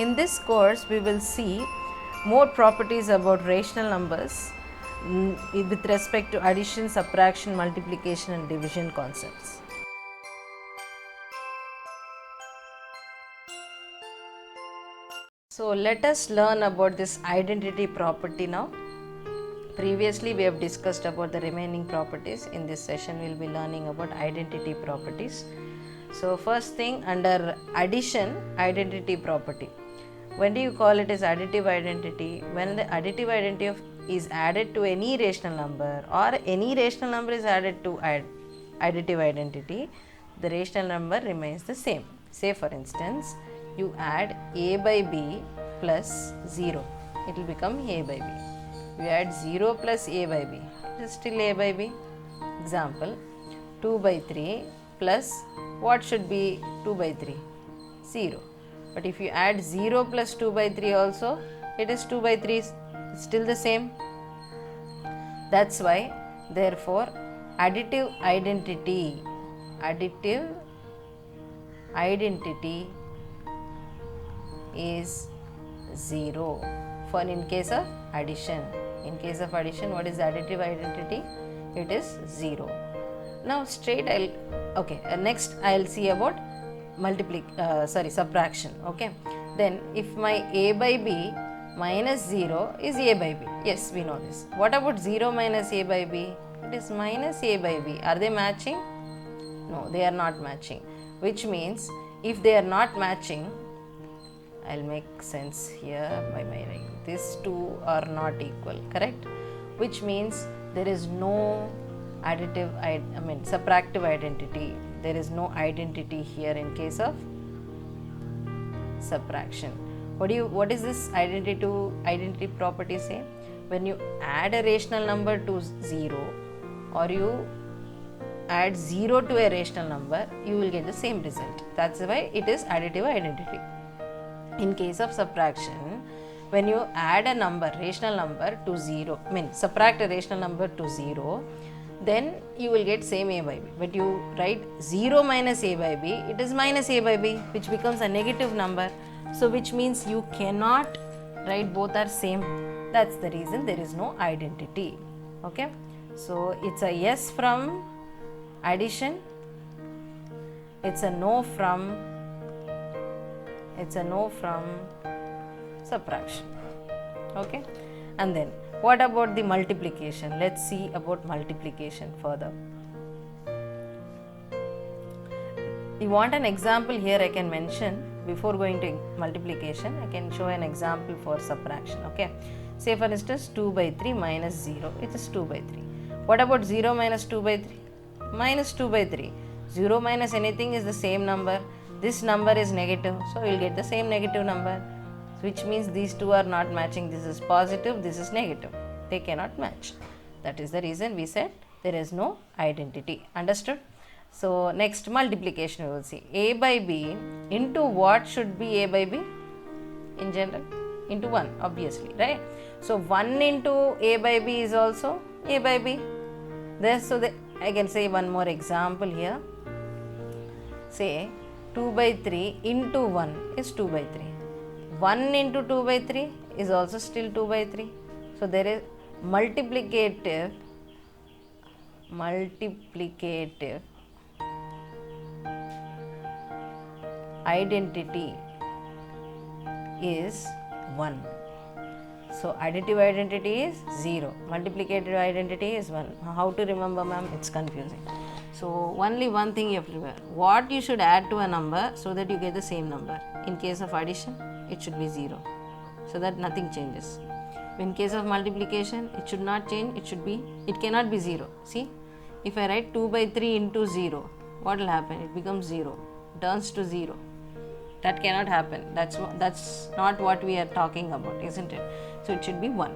In this course, we will see more properties about rational numbers with respect to addition, subtraction, multiplication and division concepts. So let us learn about this identity property now. Previously we have discussed about the remaining properties. In this session we will be learning about identity properties. So first thing, under addition, identity property. When do you call it as additive identity? When the additive identity is added to any rational number, or any rational number is added to additive identity, the rational number remains the same. Say for instance, you add a by b plus 0, it will become a by b. You add 0 plus a by b, it is still a by b. Example, 2 by 3 plus what should be 2 by 3? 0. But if you add 0 plus 2 by 3 also, it is 2 by 3, it's still the same. That's why, therefore, additive identity is 0 for in case of addition. In case of addition, what is additive identity? It is 0. Now straight next I'll see about subtraction. Okay, then if my a by b minus 0 is a by b, yes, we know this. What about 0 minus a by b? It is minus a by b. Are they matching? No, they are not matching, which means if they are not matching, I'll make sense here by my writing. These two are not equal, correct? Which means there is no subtractive identity. There is no identity here in case of subtraction. What is this identity property say? When you add a rational number to 0, or you add 0 to a rational number, you will get the same result. That's why it is additive identity. In case of subtraction, when you add a rational number to 0, subtract a rational number to 0, then you will get same a by b. But you write 0 minus a by b, it is minus a by b, which becomes a negative number. So which means you cannot write both are same. That's the reason there is no identity. Okay, so it's a yes from addition, it's a no from subtraction. Okay, and then what about the multiplication? Let's see about multiplication further. You want an example here? I can mention before going to multiplication. I can show an example for subtraction. Okay, say for instance 2 by 3 minus 0, it is 2 by 3. What about 0 minus 2 by 3? Minus 2 by 3. 0 minus anything is the same number. This number is negative, so we will get the same negative number, which means these two are not matching. This is positive, this is negative. They cannot match. That is the reason we said there is no identity. Understood? So next, multiplication we will see. A by b into what should be a by b in general? Into 1, obviously, right? So 1 into a by b is also a by b. I can say one more example here. Say 2 by 3 into 1 is 2 by 3. 1 into 2 by 3 is also still 2 by 3. So there is multiplicative identity is 1. So additive identity is 0. Multiplicative identity is 1. How to remember, ma'am? It's confusing. So only one thing you have to remember. What you should add to a number so that you get the same number. In case of addition, it should be 0. So that nothing changes. In case of multiplication, it should not change. It cannot be 0. See, if I write 2 by 3 into 0, what will happen? It becomes 0. Turns to 0. That cannot happen. That's not what we are talking about, isn't it? So it should be 1.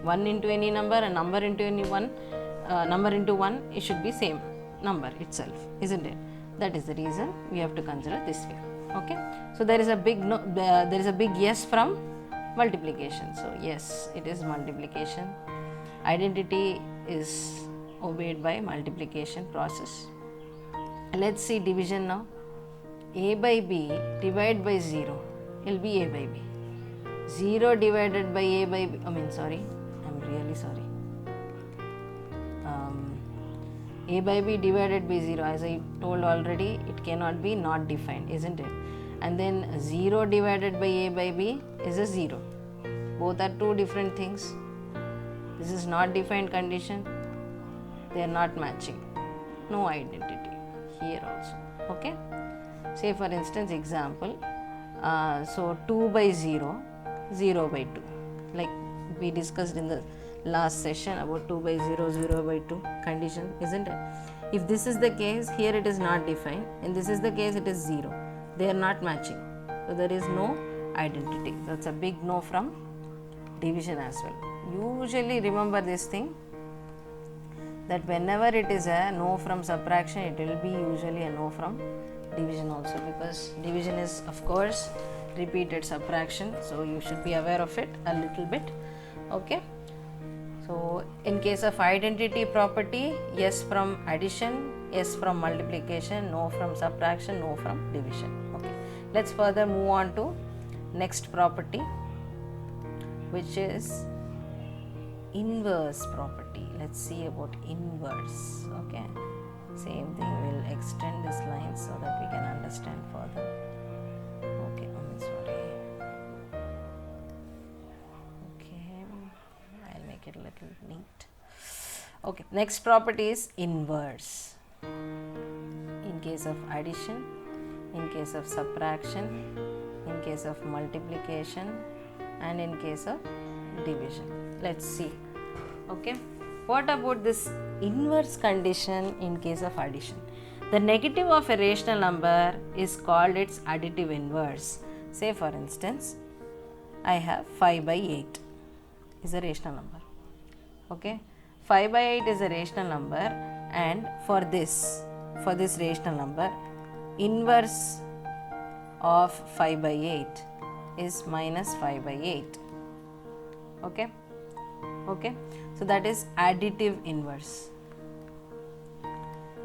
1 into any number, a number into any number into 1, it should be same number itself, isn't it? That is the reason we have to consider this way. Okay, so there is a big yes from multiplication. So yes, it is multiplication. Identity is obeyed by multiplication process. Let's see division now. A by b divided by 0 will be a by b. 0 divided by a by b, I'm really sorry. A by b divided by 0, as I told already, it cannot be not defined, isn't it? And then 0 divided by a by b is a 0. Both are two different things. This is not defined condition. They are not matching. No identity here also. Okay. Say for instance example, so 2 by 0, 0 by 2. Like we discussed in the last session about 2 by 0, 0 by 2 condition, isn't it? If this is the case, here it is not defined, and this is the case, it is 0. They are not matching. So there is no identity. That's a big no from division as well. Usually remember this thing, that whenever it is a no from subtraction, it will be usually a no from division also, because division is of course repeated subtraction, so you should be aware of it a little bit. Okay. So in case of identity property, yes from addition, yes from multiplication, no from subtraction, no from division. Okay. Let's further move on to next property, which is inverse property. Let's see about inverse. Okay. Same thing, we'll extend this line so that we can understand further. Okay, sorry. Okay, I'll make it a little neat. Okay, next property is inverse. In case of addition, in case of subtraction, in case of multiplication, and in case of division. Let's see. Okay. What about this inverse condition in case of addition? The negative of a rational number is called its additive inverse. Say for instance, I have 5 by 8 is a rational number. Okay, 5 by 8 is a rational number, and for this rational number, inverse of 5 by 8 is minus 5 by 8. Okay. Okay, so that is additive inverse.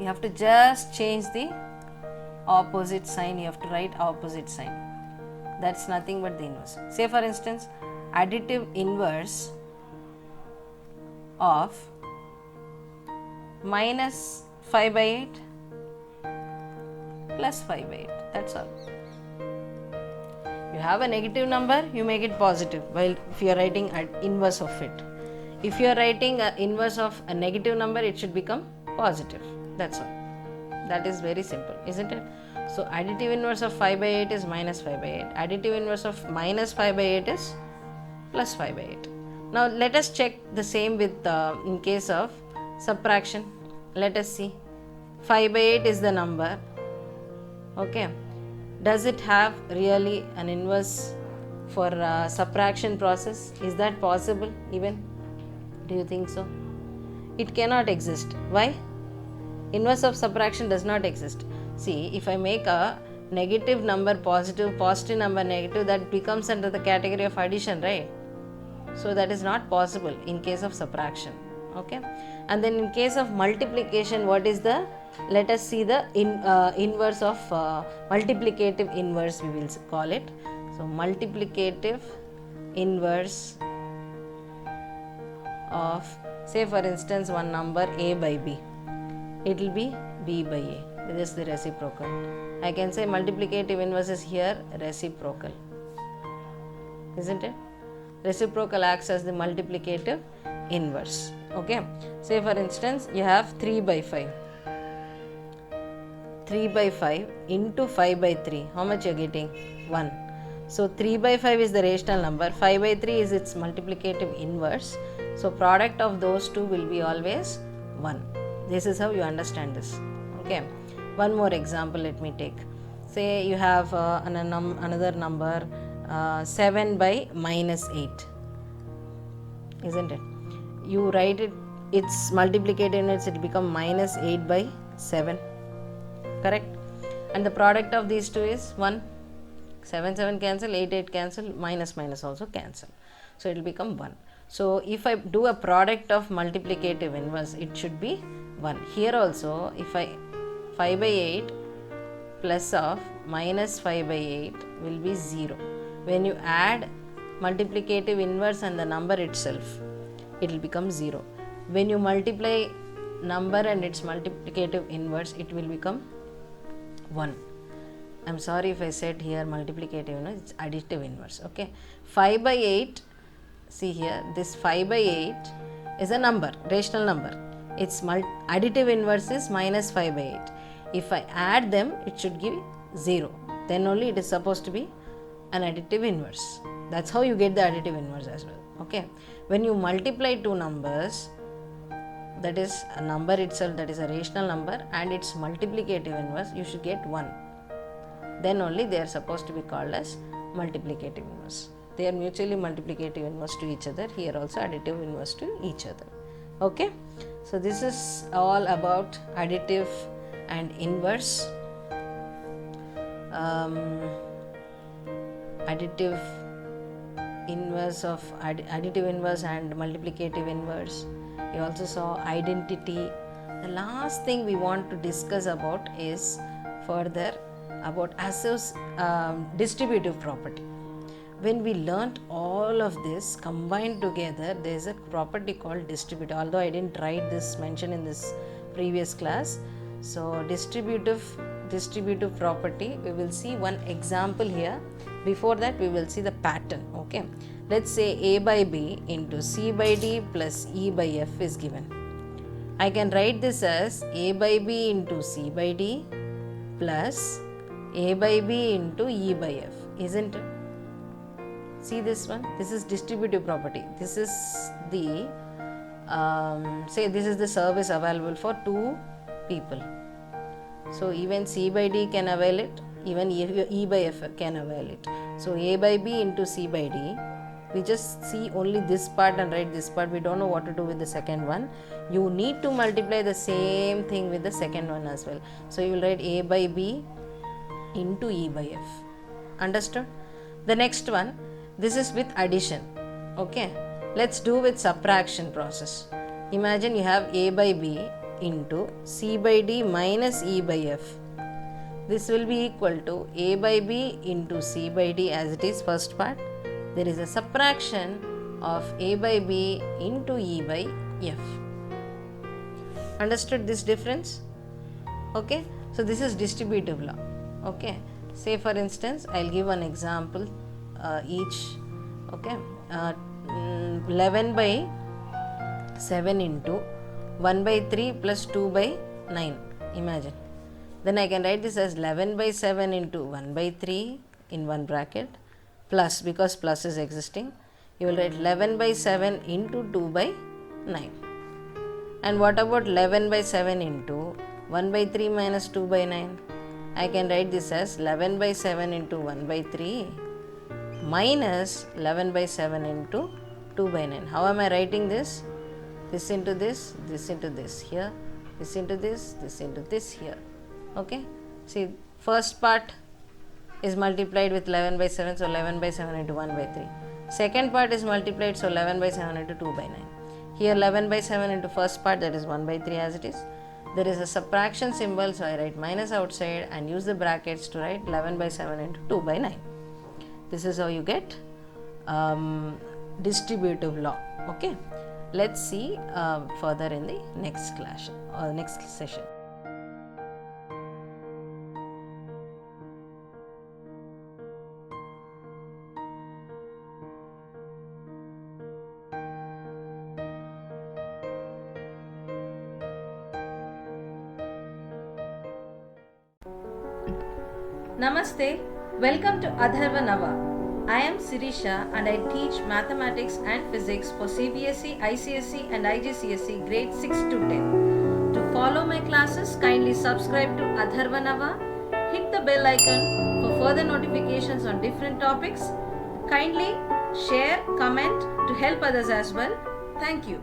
You have to just change the opposite sign. You have to write opposite sign. That's nothing but the inverse. Say for instance, additive inverse of minus 5 by 8 plus 5 by 8. That's all. You have a negative number, you make it positive, while if you are writing inverse of it. If you are writing inverse of a negative number, it should become positive. That's all. That is very simple, isn't it? So additive inverse of 5 by 8 is minus 5 by 8. Additive inverse of minus 5 by 8 is plus 5 by 8. Now let us check the same with in case of subtraction. Let us see. 5 by 8 is the number. Okay. Does it have really an inverse for subtraction process? Is that possible even? Do you think so? It cannot exist. Why? Inverse of subtraction does not exist. See, if I make a negative number positive, positive number negative, that becomes under the category of addition, right? So that is not possible in case of subtraction. Okay. And then in case of multiplication, what is the, let us see the inverse of multiplicative inverse, we will call it. So multiplicative inverse of, say for instance, one number a by b, it will be b by a. This is the reciprocal. I can say multiplicative inverse is here reciprocal, isn't it? Reciprocal acts as the multiplicative inverse. Okay. Say for instance, you have 3 by 5. 3 by 5 into 5 by 3. How much you are getting? 1. So 3 by 5 is the rational number. 5 by 3 is its multiplicative inverse. So product of those two will be always 1. This is how you understand this. Okay. One more example let me take. Say you have another number 7 by minus 8. Isn't it? You write it, its multiplicative inverse, it become minus 8 by 7. Correct? And the product of these two is 1. 7 7 cancel, 8 8 cancel, minus minus also cancel. So it will become 1. So if I do a product of multiplicative inverse, it should be 1. Here also, if I 5 by 8 plus of minus 5 by 8 will be 0. When you add multiplicative inverse and the number itself, it will become 0. When you multiply number and its multiplicative inverse, it will become 1. I'm sorry if I said here multiplicative inverse, it's additive inverse. Okay, 5 by 8, see here, this 5 by 8 is a number, rational number. Its additive inverse is minus 5 by 8. If I add them, it should give 0. Then only it is supposed to be an additive inverse. That's how you get the additive inverse as well. Okay, when you multiply two numbers, that is a number itself, that is a rational number, and its multiplicative inverse, you should get 1. Then only they are supposed to be called as multiplicative inverse. They are mutually multiplicative inverse to each other. Here also additive inverse to each other. Okay, so this is all about additive and inverse. Additive inverse of additive inverse and multiplicative inverse. You also saw identity. The last thing we want to discuss about is further about distributive property. When we learnt all of this combined together, there is a property called distributive. Although I didn't write this mention in this previous class, so distributive property, we will see one example here. Before that, we will see the pattern. Okay, let's say A by B into C by D plus E by F is given. I can write this as A by B into C by D plus A by B into E by F, isn't it? See this one? This is distributive property. This is the say this is the service available for two people. So even C by D can avail it, even E by F can avail it. So A by B into C by D, we just see only this part and write this part. We don't know what to do with the second one. You need to multiply the same thing with the second one as well. So you will write A by B into E by F. Understood? The next one, this is with addition. Okay, let's do with subtraction process. Imagine you have A by B into C by D minus E by F. This will be equal to A by B into C by D as it is first part. There is a subtraction of A by B into E by F. Understood this difference? Okay, so this is distributive law. Okay, say for instance, I'll give an example each. Okay, 11 by 7 into 1 by 3 plus 2 by 9. Imagine. Then I can write this as 11 by 7 into 1 by 3 in one bracket plus, because plus is existing, you will write 11 by 7 into 2 by 9. And what about 11 by 7 into 1 by 3 minus 2 by 9? I can write this as 11 by 7 into 1 by 3 minus 11 by 7 into 2 by 9. How am I writing this? This into this into this here, this into this into this here. Okay, see, first part is multiplied with 11 by 7, so 11 by 7 into 1 by 3. Second part is multiplied, so 11 by 7 into 2 by 9. Here 11 by 7 into first part, that is 1 by 3 as it is. There is a subtraction symbol, so I write minus outside and use the brackets to write 11 by 7 into 2 by 9. This is how you get distributive law. Okay, let's see further in the next class or next session. Namaste, welcome to Atharva Nava. I am Sirisha and I teach mathematics and physics for CBSE, ICSE and IGCSE grade 6 to 10. To follow my classes, kindly subscribe to Atharva Nava, hit the bell icon for further notifications on different topics. Kindly share, comment to help others as well. Thank you.